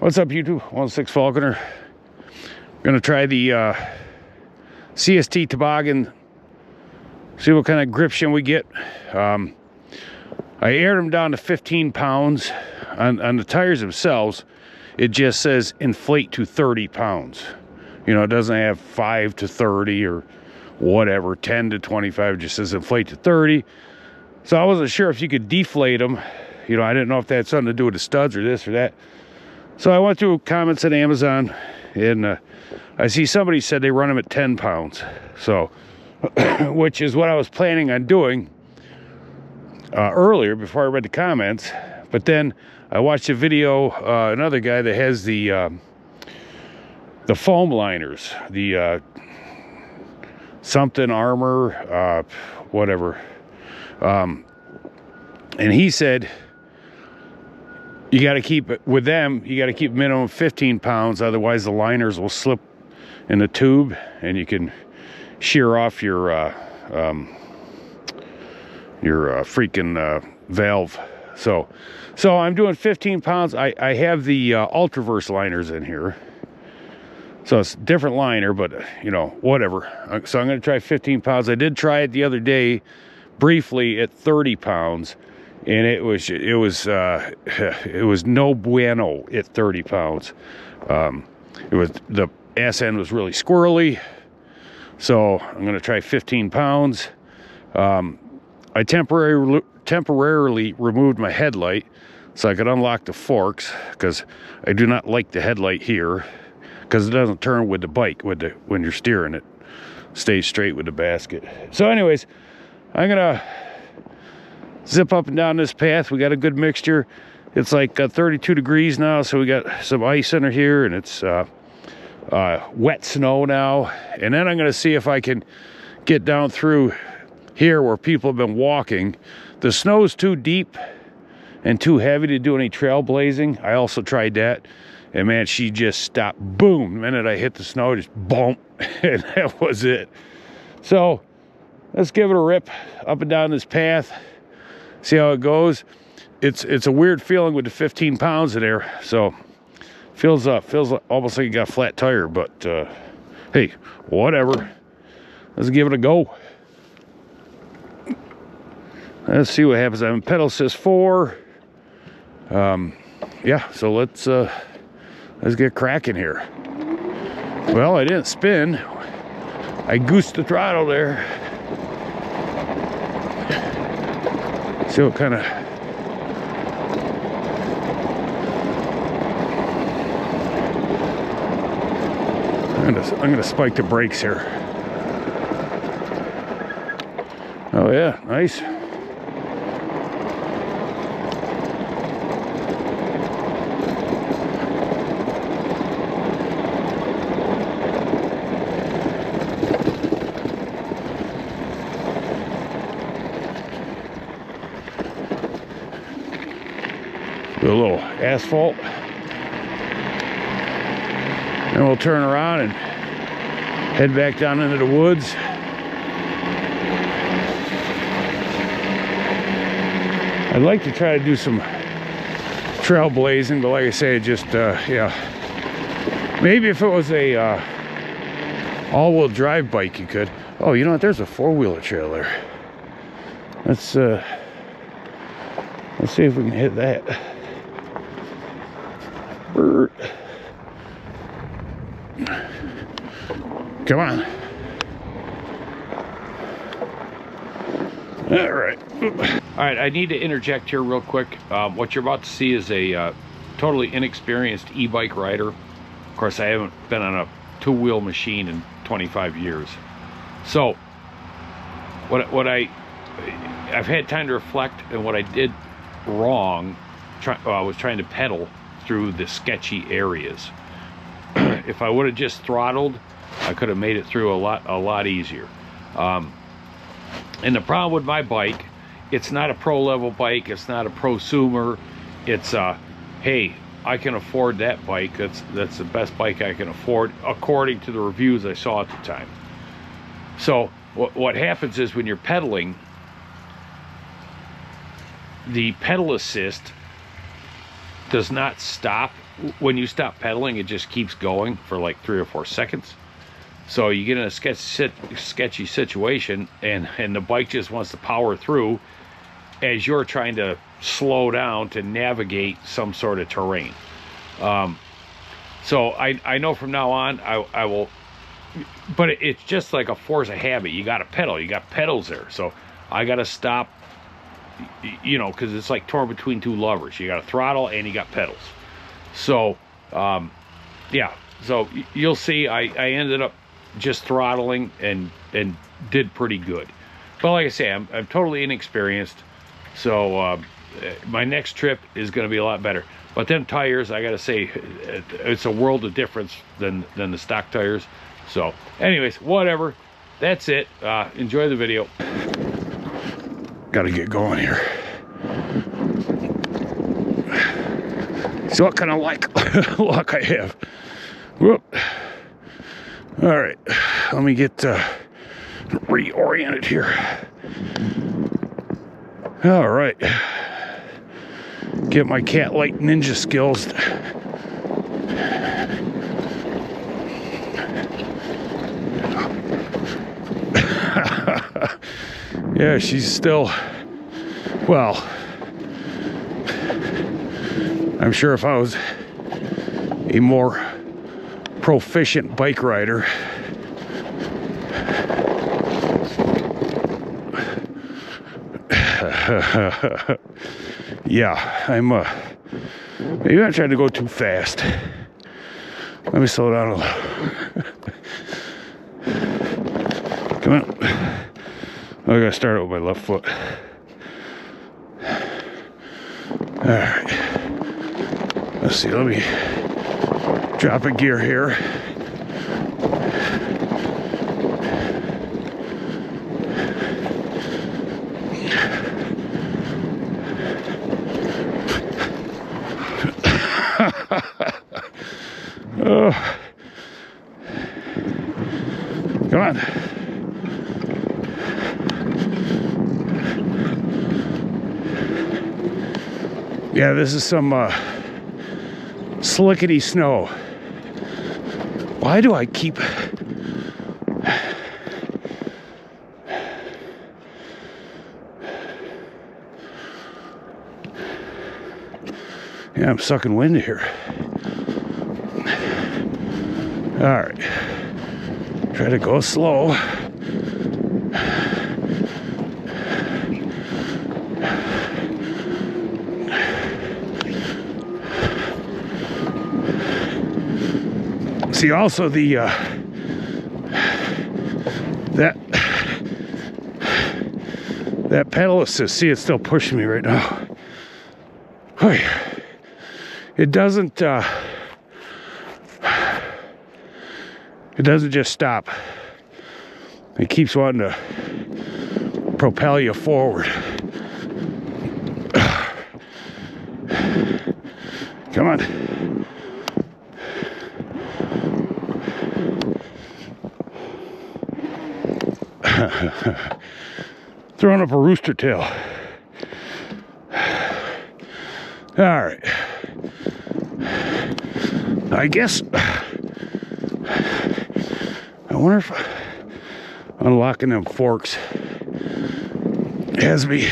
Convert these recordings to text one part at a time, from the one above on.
What's up, YouTube? 1-6 Falconer. Gonna try the CST Toboggan. See what kind of gription we get. I aired them down to 15 pounds. On the tires themselves, it just says inflate to 30 pounds. You know, it doesn't have 5 to 30 or whatever, 10 to 25. It just says inflate to 30. So I wasn't sure if you could deflate them. You know, I didn't know if that had something to do with the studs or this or that. So I went through comments at Amazon, and I see somebody said they run them at 10 pounds. So, which is what I was planning on doing earlier before I read the comments. But then I watched a video, another guy that has the foam liners, the something armor, whatever. And he said, you got to keep it with them. You got to keep minimum 15 pounds. Otherwise the liners will slip in the tube and you can shear off your freaking valve. So I'm doing 15 pounds. I have the Ultraverse liners in here. So it's a different liner, but you know, whatever. So I'm going to try 15 pounds. I did try it the other day briefly at 30 pounds. And it was no bueno at 30 pounds. The ass end was really squirrely. So I'm going to try 15 pounds. I temporarily removed my headlight so I could unlock the forks, because I do not like the headlight here, because it doesn't turn with the bike when you're steering it. Stays straight with the basket. So anyways, I'm going to zip up and down this path. We got a good mixture. It's like 32 degrees now, so we got some ice under here, and it's wet snow now. And then I'm going to see if I can get down through here where people have been walking. The snow's too deep and too heavy to do any trailblazing. I also tried that, and man, she just stopped. Boom! The minute I hit the snow, just boom, and that was it. So let's give it a rip up and down this path. See how it goes. It's a weird feeling with the 15 pounds in there. So feels almost like you got a flat tire, but hey, whatever. Let's give it a go. Let's see what happens. I'm in pedal assist 4. Yeah, so let's get cracking here. Well, I didn't spin. I goosed the throttle there. See what kind of I'm gonna spike the brakes here. Oh yeah, nice. Do a little asphalt, and we'll turn around and head back down into the woods. I'd like to try to do some trailblazing, but like I say, just yeah, maybe if it was a all-wheel drive bike you could. Oh, you know what, there's a four-wheeler trail there. Let's see if we can hit that. Come on. All right. I need to interject here real quick. What you're about to see is a totally inexperienced e-bike rider. Of course, I haven't been on a two-wheel machine in 25 years. So I've had time to reflect, and what I did wrong was trying to pedal through the sketchy areas. If I would have just throttled, I could have made it through a lot easier. And the problem with my bike, it's not a pro level bike, it's not a prosumer. It's hey, I can afford that bike. That's the best bike I can afford according to the reviews I saw at the time. So what happens is when you're pedaling, the pedal assist does not stop when you stop pedaling, it just keeps going for like 3 or 4 seconds. So you get in a sketchy situation, and the bike just wants to power through as you're trying to slow down to navigate some sort of terrain. So I know from now on I will, but it's just like a force of habit. You got to pedal. You got pedals there, so I got to stop. You know, because it's like torn between 2 levers. You got a throttle and you got pedals. So yeah. So you'll see. I ended up just throttling and did pretty good. But like I say, I'm totally inexperienced. So my next trip is going to be a lot better. But them tires, I gotta say, it's a world of difference than the stock tires. So anyways, whatever, that's it. Enjoy the video. Gotta get going here. So what kind of luck I have. Whoop. All right, let me get reoriented here. All right, get my cat-like ninja skills. Yeah, she's still, well, I'm sure if I was a more proficient bike rider, yeah, maybe I'm trying to go too fast. Let me slow down a little. Come on. I gotta start it with my left foot. All right. Let's see, let me drop a gear here. Oh. Come on. Yeah, this is some slickety snow. Why do I keep... Yeah, I'm sucking wind here. All right. Try to go slow. See, also the that pedal assist. See, it's still pushing me right now. It doesn't just stop. It keeps wanting to propel you forward. Come on. Throwing up a rooster tail. All right. I guess I wonder if unlocking them forks has me.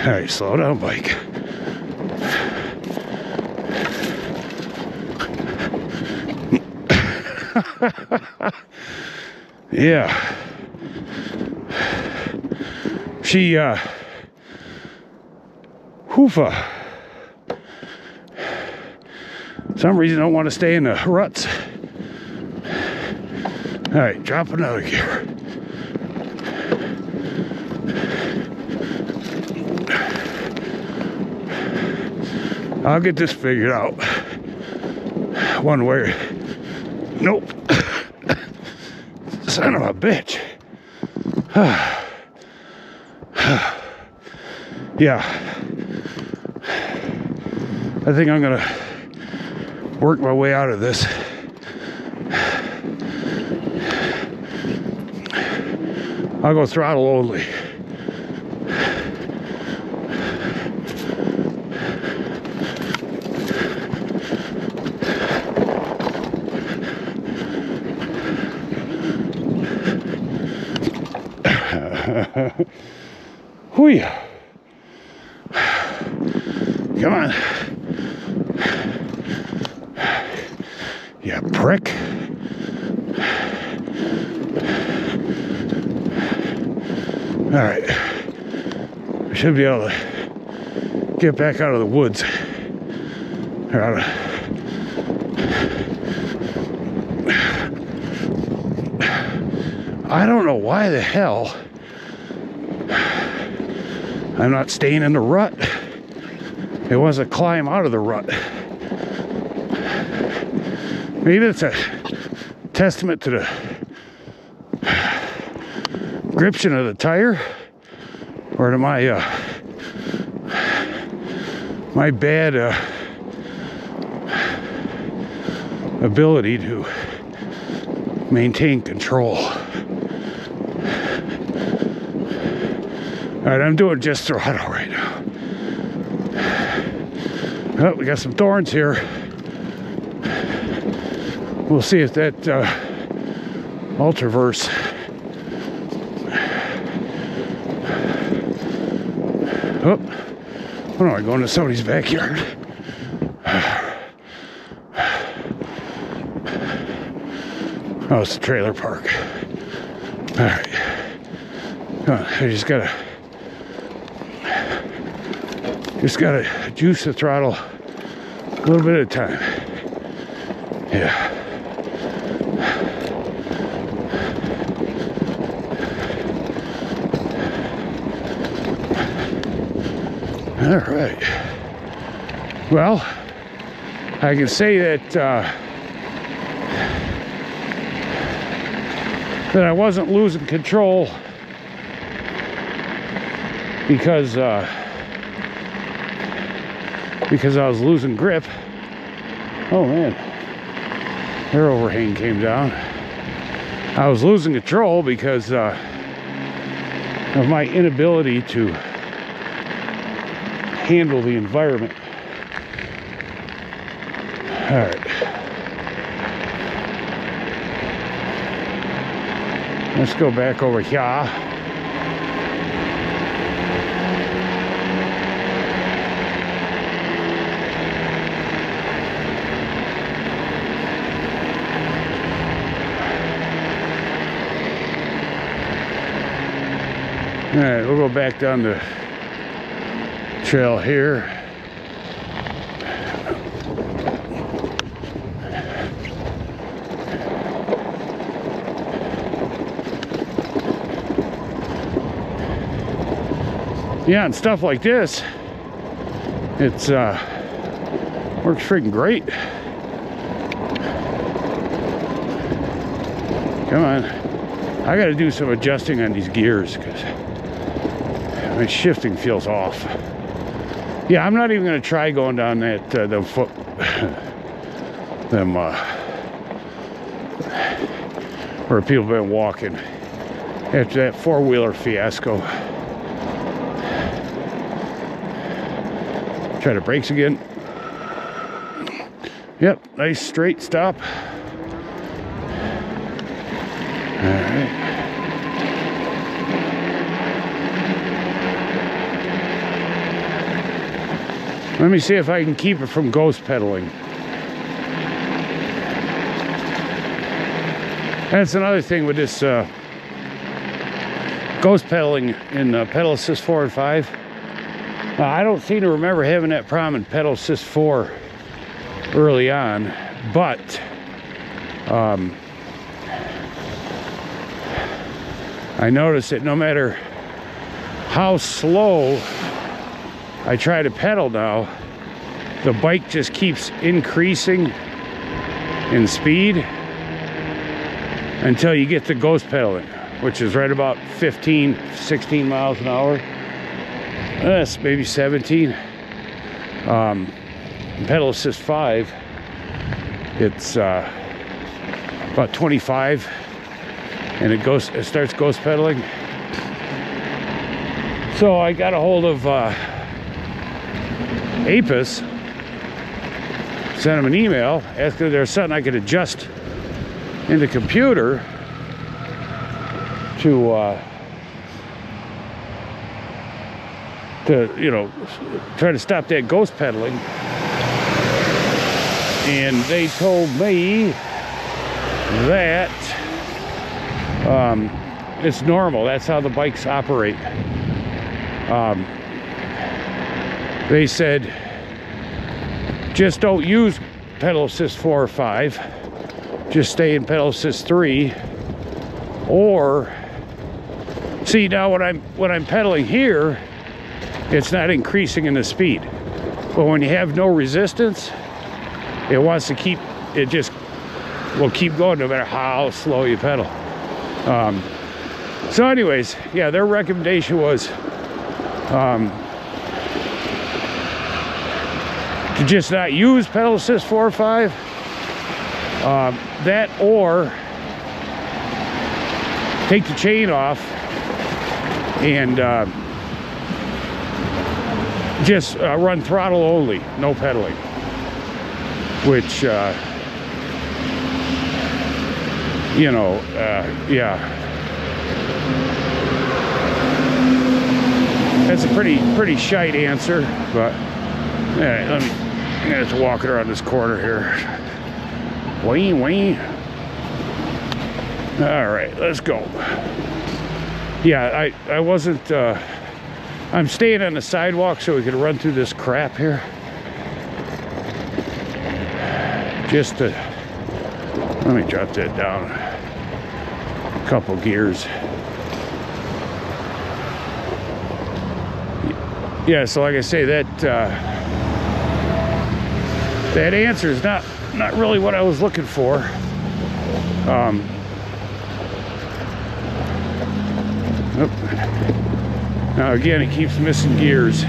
All right, slow down, bike. Yeah. She hoofa. Some reason I don't want to stay in the ruts. All right, drop another gear. I'll get this figured out. One way. Nope. Son of a bitch. Yeah. I think I'm gonna work my way out of this. I'll go throttle only. Whee. Come on. Yeah, prick. All right. I should be able to get back out of the woods. Or out of... I don't know why the hell I'm not staying in the rut. It was a climb out of the rut. Maybe it's a testament to the gription of the tire, or to my my bad ability to maintain control. All right, I'm doing just throttle right now. Oh, we got some thorns here. We'll see if that Ultraverse oh, what am I going to somebody's backyard? Oh, it's the trailer park. All right. Come on, I just gotta juice the throttle a little bit at a time. Yeah. All right. Well, I can say that that I wasn't losing control because I was losing grip. Oh man, their overhang came down. I was losing control because of my inability to handle the environment. All right. Let's go back over here. All right, we'll go back down the trail here. Yeah, and stuff like this, it's works freaking great. Come on, I got to do some adjusting on these gears because my shifting feels off. Yeah, I'm not even going to try going down that them where people have been walking after that four-wheeler fiasco. Try the brakes again. Yep, nice straight stop. All right. Let me see if I can keep it from ghost pedaling. That's another thing with this ghost pedaling in pedal assist 4 and 5. I don't seem to remember having that problem in pedal assist 4 early on, but I noticed that no matter how slow I try to pedal now, the bike just keeps increasing in speed until you get to ghost pedaling, which is right about 15, 16 miles an hour. That's maybe 17. Pedal assist 5, it's about 25, and it starts ghost pedaling. So I got a hold of AIPAS, sent them an email asking if there's something I could adjust in the computer to to, you know, try to stop that ghost pedaling. And they told me that it's normal. That's how the bikes operate. They said just don't use pedal assist 4 or 5. Just stay in pedal assist 3. Or see, now when I'm pedaling here, it's not increasing in the speed. But when you have no resistance, it wants to keep, it just will keep going no matter how slow you pedal. So anyways, yeah, their recommendation was to just not use pedal assist 4 or 5. That, or take the chain off and just run throttle only, no pedaling. Which, you know, yeah. That's a pretty shite answer, but yeah, I'm gonna have to walk it around this corner here. Wee. All right, let's go. Yeah, I wasn't, I'm staying on the sidewalk so we could run through this crap here. Just to, let me drop that down a couple gears. Yeah, so like I say, that that answer is not really what I was looking for. Now again, it keeps missing gears.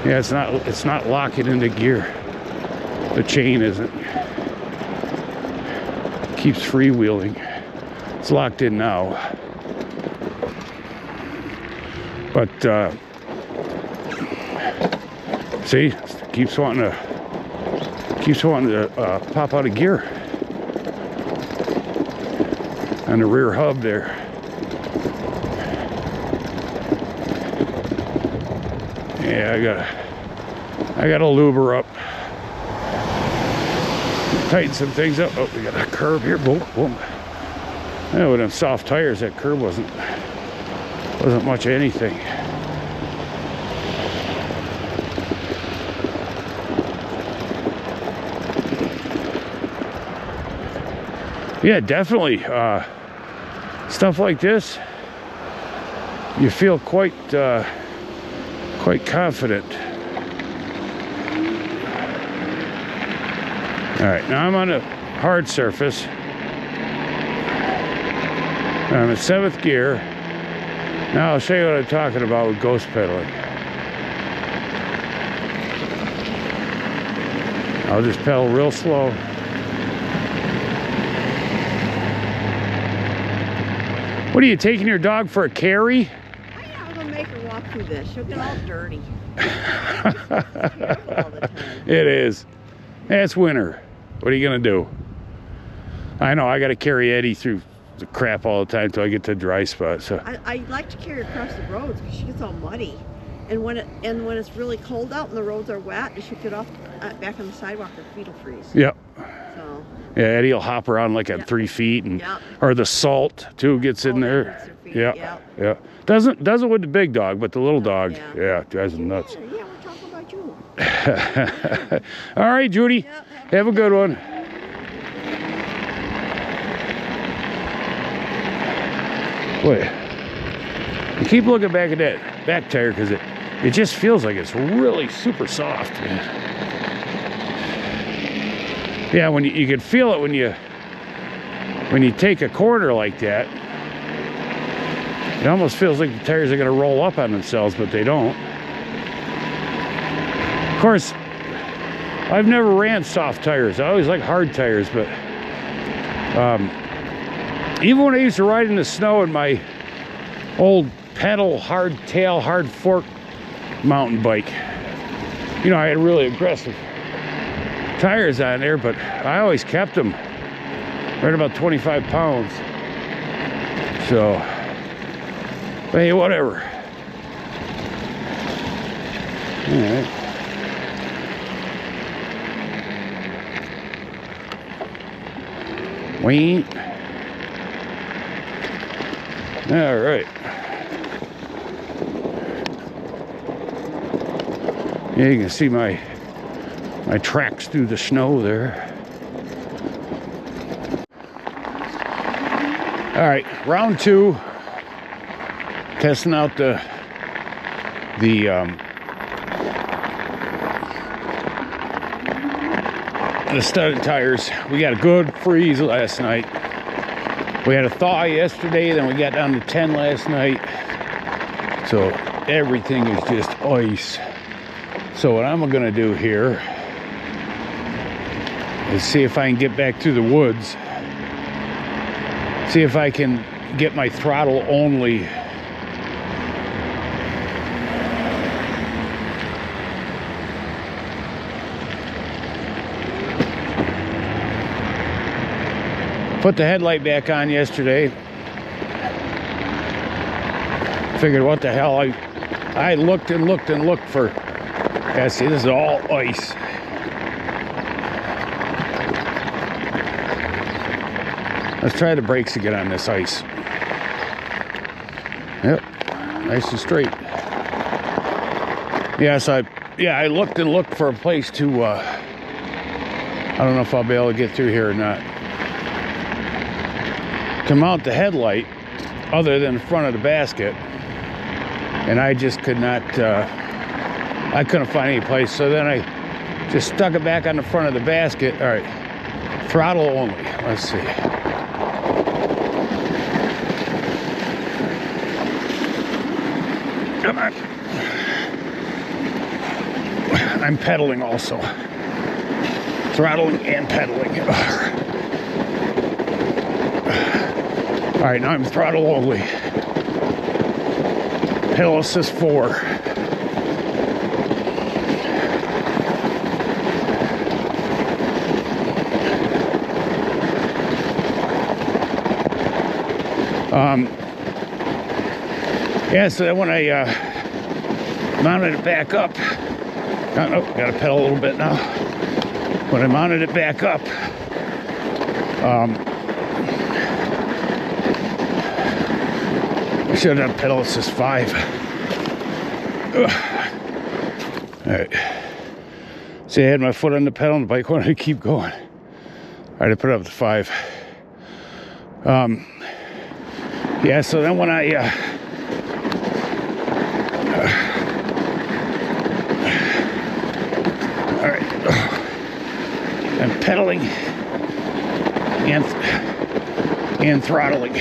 Yeah, it's not locking into gear. The chain isn't. Keeps freewheeling. It's locked in now. But see, keeps wanting to pop out of gear on the rear hub there. Yeah, I gotta lube her up. Tighten some things up. Oh, we got a curb here. Boom. Yeah, with them soft tires, that curb wasn't much of anything. Yeah, definitely. Stuff like this, you feel quite confident. All right, now I'm on a hard surface. I'm in 7th gear. Now I'll show you what I'm talking about with ghost pedaling. I'll just pedal real slow. What are you, taking your dog for a carry? I'm gonna make her walk through this. She'll get all dirty. All the time. It is. It's winter. What are you gonna do? I know I gotta carry Eddie through the crap all the time until I get to a dry spot. So I like to carry her across the roads because she gets all muddy, and when it's really cold out and the roads are wet, and she'll get off back on the sidewalk, her feet will freeze. Yep. So yeah, Eddie will hop around like at 3 feet, and or the salt too gets in there. Yeah. Doesn't with the big dog, but the little dog, yeah, drives him nuts. Yeah, we're talking about you. All right, Judy. Yep, have a good one. Boy, you keep looking back at that back tire because it just feels like it's really super soft, man. Yeah, when you can feel it when you take a corner like that. It almost feels like the tires are going to roll up on themselves, but they don't. Of course, I've never ran soft tires. I always like hard tires, but even when I used to ride in the snow in my old pedal, hard tail, hard fork mountain bike, you know, I had really aggressive tires on there, but I always kept them right about 25 pounds. So, but hey, whatever. right. Wait. All right. Yeah, you can see my tracks through the snow there. All right, round 2. Testing out the studded tires. We got a good freeze last night. We had a thaw yesterday, then we got down to 10 last night. So everything is just ice. So what I'm gonna do here is see if I can get back through the woods. See if I can get my throttle only. Put the headlight back on yesterday. Figured what the hell, I looked and looked and looked for, yeah, see, this is all ice. Let's try the brakes again on this ice. Yep, nice and straight. Yeah, so I looked and looked for a place to, I don't know if I'll be able to get through here or not, to mount the headlight other than the front of the basket, and I just could not, I couldn't find any place. So then I just stuck it back on the front of the basket. All right, throttle only. Let's see. Come on. I'm pedaling also. Throttling and pedaling. All right, now I'm throttle only. Pedal assist 4. Yeah, so then when I mounted it back up, oh, gotta pedal a little bit now. When I mounted it back up, I should have done pedal assist 5. Ugh. All right. See, I had my foot on the pedal and the bike wanted to keep going. All right, I put it up to 5. Yeah, so then when I all right, I'm pedaling and throttling.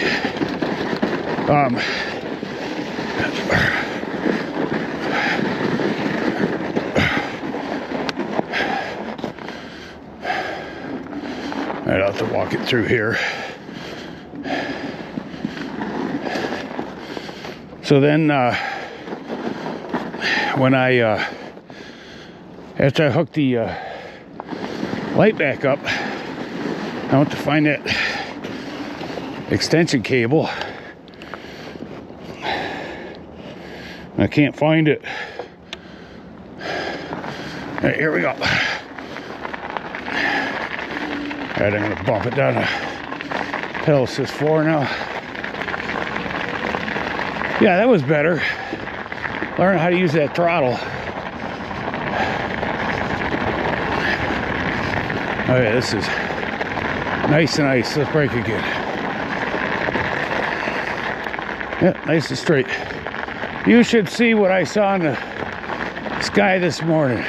I'll have to walk it through here. So then when I after I hooked the light back up, I went to find that extension cable. I can't find it. All right, here we go. All right, I'm gonna bump it down to pedal assist 4 now. Yeah, that was better. Learn how to use that throttle. Okay, this is nice and nice. Let's brake again. Yeah, nice and straight. You should see what I saw in the sky this morning.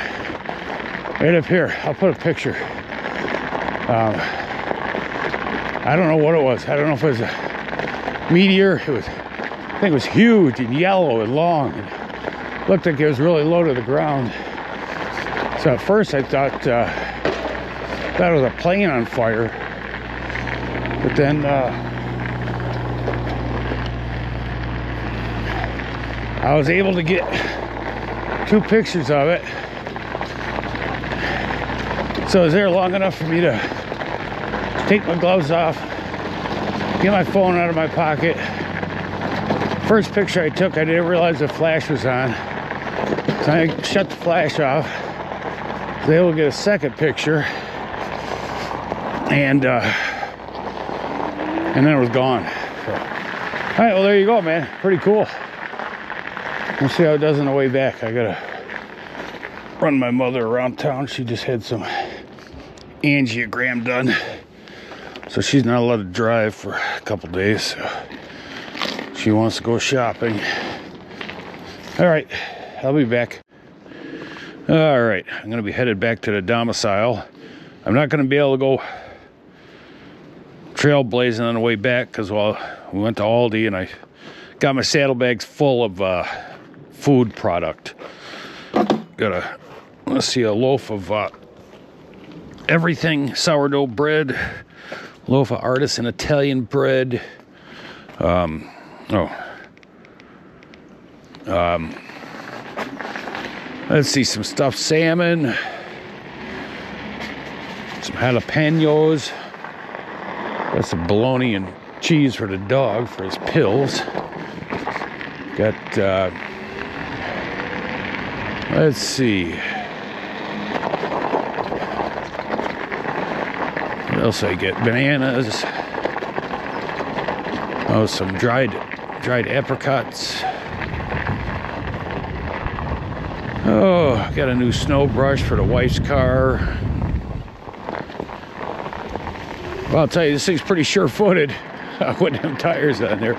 Right up here. I'll put a picture. I don't know what it was. I don't know if it was a meteor. I think it was huge and yellow and long. And looked like it was really low to the ground. So at first I thought it was a plane on fire. But then I was able to get 2 pictures of it. So it was there long enough for me to take my gloves off, get my phone out of my pocket. First picture I took, I didn't realize the flash was on. So I shut the flash off. Was able to get a second picture, and then it was gone. So, all right, well, there you go, man. Pretty cool. We'll see how it does on the way back. I gotta run my mother around town. She just had some angiogram done, so she's not allowed to drive for a couple days. So she wants to go shopping. All right, I'll be back. All right, I'm gonna be headed back to the domicile. I'm not gonna be able to go trailblazing on the way back because, well, we went to Aldi and I got my saddlebags full of food product. Got let's see, a loaf of everything, sourdough bread, loaf of artisan Italian bread, let's see, some stuffed salmon, some jalapenos, got some bologna and cheese for the dog for his pills. Got, let's see, what else I get? Bananas, oh, some dried apricots. Oh, got a new snow brush for the wife's car. Well, I'll tell you, this thing's pretty sure-footed with them tires on there.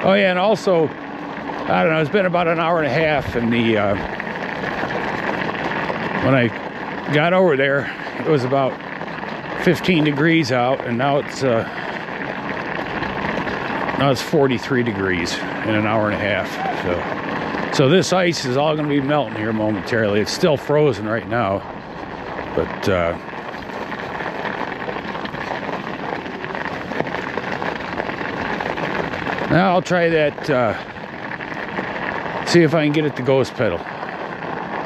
Oh yeah, and also, I don't know, it's been about an hour and a half, and when I got over there, it was about 15 degrees out, and now it's 43 degrees in an hour and a half. So this ice is all going to be melting here momentarily. It's still frozen right now, but now I'll try that, see if I can get it to ghost pedal,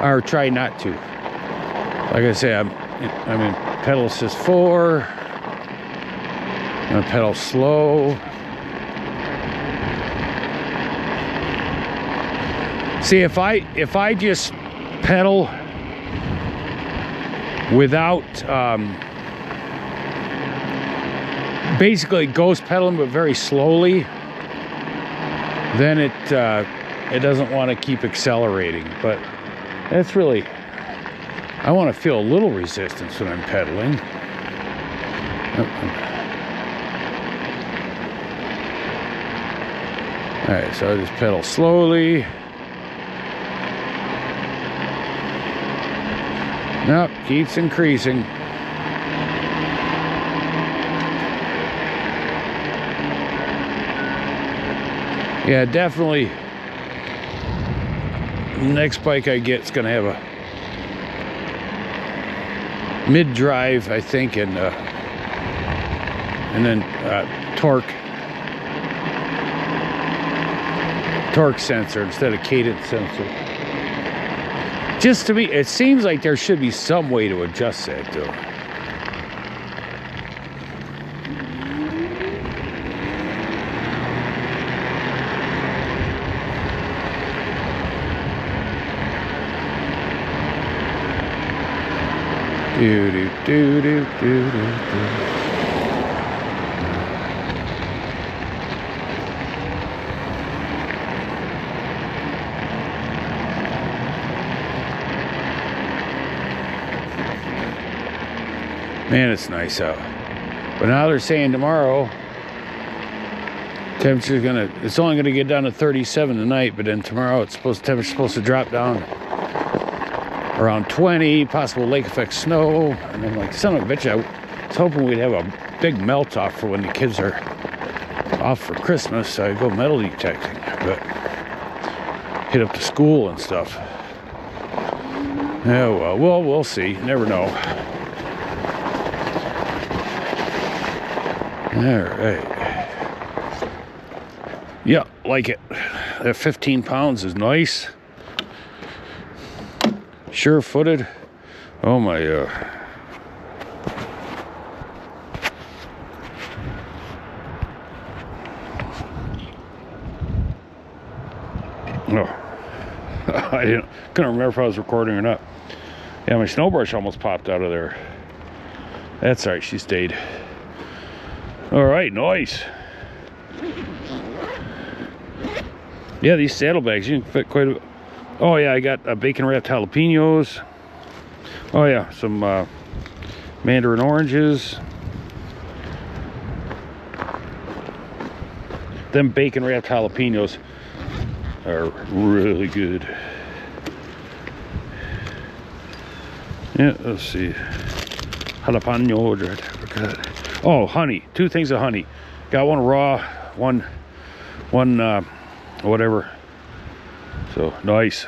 or try not to. Like I say, I'm in pedal assist 4, I'm gonna pedal slow. See, if I just pedal without basically ghost pedaling but very slowly, then it doesn't want to keep accelerating. But that's really, I want to feel a little resistance when I'm pedaling. All right, so I just pedal slowly. Nope, keeps increasing. Yeah, definitely. The next bike I get is going to have a mid-drive, I think, and then torque sensor instead of cadence sensor. Just to me, it seems like there should be some way to adjust that, though. Do do do do do do. Man, it's nice out. But now they're saying tomorrow temperature's it's only gonna get down to 37 tonight, but then tomorrow temperature's supposed to drop down around 20, possible lake effect snow. And I'm like, son of a bitch, I was hoping we'd have a big melt off for when the kids are off for Christmas, so I go metal detecting, but hit up the school and stuff. Yeah, well, we'll see. You never know. All right. Yeah, like it. That 15 pounds is nice. Sure-footed. Oh my. Oh, couldn't remember if I was recording or not. Yeah, my snow brush almost popped out of there. That's all right, she stayed. All right, nice. Yeah, these saddlebags, you can fit quite a bit. Oh yeah, I got bacon wrapped jalapenos. Oh yeah, some mandarin oranges. Them bacon wrapped jalapenos are really good. Yeah, let's see. Jalapeno. Oh, honey. 2 things of honey. Got one raw, one whatever. So nice.